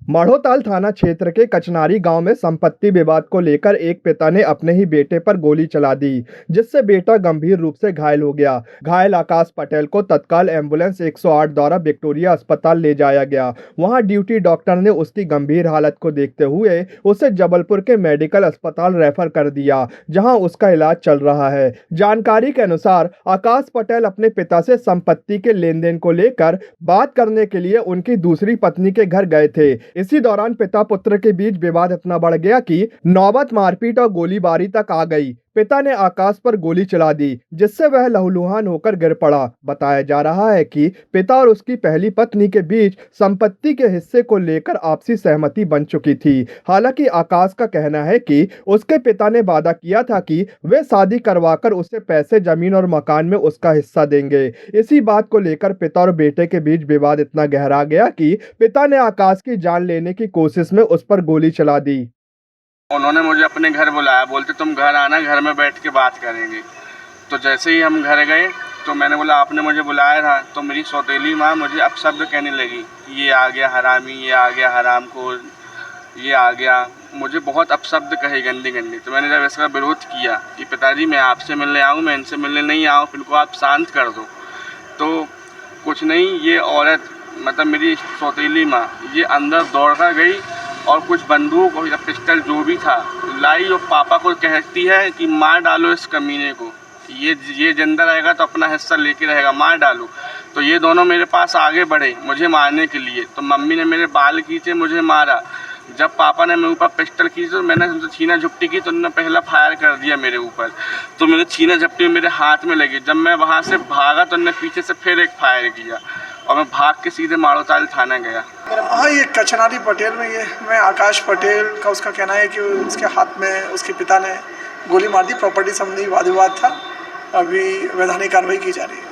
माढ़ोताल थाना क्षेत्र के कचनारी गांव में संपत्ति विवाद को लेकर एक पिता ने अपने ही बेटे पर गोली चला दी, जिससे बेटा गंभीर रूप से घायल हो गया। घायल आकाश पटेल को तत्काल एम्बुलेंस 108 द्वारा विक्टोरिया अस्पताल ले जाया गया। वहां ड्यूटी डॉक्टर ने उसकी गंभीर हालत को देखते हुए उसे जबलपुर के मेडिकल अस्पताल रेफर कर दिया, जहां उसका इलाज चल रहा है। जानकारी के अनुसार आकाश पटेल अपने पिता से संपत्ति के लेन देन को लेकर बात करने के लिए उनकी दूसरी पत्नी के घर गए थे। इसी दौरान पिता पुत्र के बीच विवाद इतना बढ़ गया कि नौबत मारपीट और गोलीबारी तक आ गई। पिता ने आकाश पर गोली चला दी, जिससे वह लहूलुहान होकर गिर पड़ा। बताया जा रहा है कि पिता और उसकी पहली पत्नी के बीच संपत्ति के हिस्से को लेकर आपसी सहमति बन चुकी थी। हालांकि आकाश का कहना है कि उसके पिता ने वादा किया था कि वे शादी करवाकर उसे पैसे, जमीन और मकान में उसका हिस्सा देंगे। इसी बात को लेकर पिता और बेटे के बीच विवाद इतना गहरा गया कि पिता ने आकाश की जान लेने की कोशिश में उस पर गोली चला दी। उन्होंने मुझे अपने घर बुलाया, बोलते तुम घर आना, घर में बैठ के बात करेंगे। तो जैसे ही हम घर गए तो मैंने बोला आपने मुझे बुलाया था, तो मेरी सौतेली माँ मुझे अपशब्द कहने लगी, ये आ गया हरामी, ये आ गया हरामखोर, ये आ गया। मुझे बहुत अपशब्द कहे, गंदी गंदी। तो मैंने जब इसका विरोध किया कि पिताजी मैं आपसे मिलने आऊँ, मैं इनसे मिलने नहीं आऊँ, इनको आप शांत कर दो। तो कुछ नहीं, ये औरत मतलब मेरी सौतेली माँ ये अंदर दौड़ कर गई और कुछ बंदूक और पिस्टल जो भी था लाई और पापा को कहती है कि मार डालो इस कमीने को, ये जिंदा रहेगा तो अपना हिस्सा लेके रहेगा, मार डालो। तो ये दोनों मेरे पास आगे बढ़े मुझे मारने के लिए। तो मम्मी ने मेरे बाल खींचे, मुझे मारा। जब पापा ने मेरे ऊपर पिस्टल की तो मैंने उनसे छीना झपटी की, तो उन्होंने पहला फायर कर दिया मेरे ऊपर। तो मेरे छीना झपटी मेरे हाथ में लगी। जब मैं वहाँ से भागा तो उन्होंने पीछे से फिर एक फायर किया और मैं भाग के सीधे माढ़ोताल थाना गया। हाँ, ये कचनारी पटेल में ये मैं आकाश पटेल का उसका कहना है कि उसके हाथ में उसके पिता ने गोली मार दी। प्रॉपर्टी संबंधी वाद विवाद था। अभी वैधानिक कार्रवाई की जा रही है।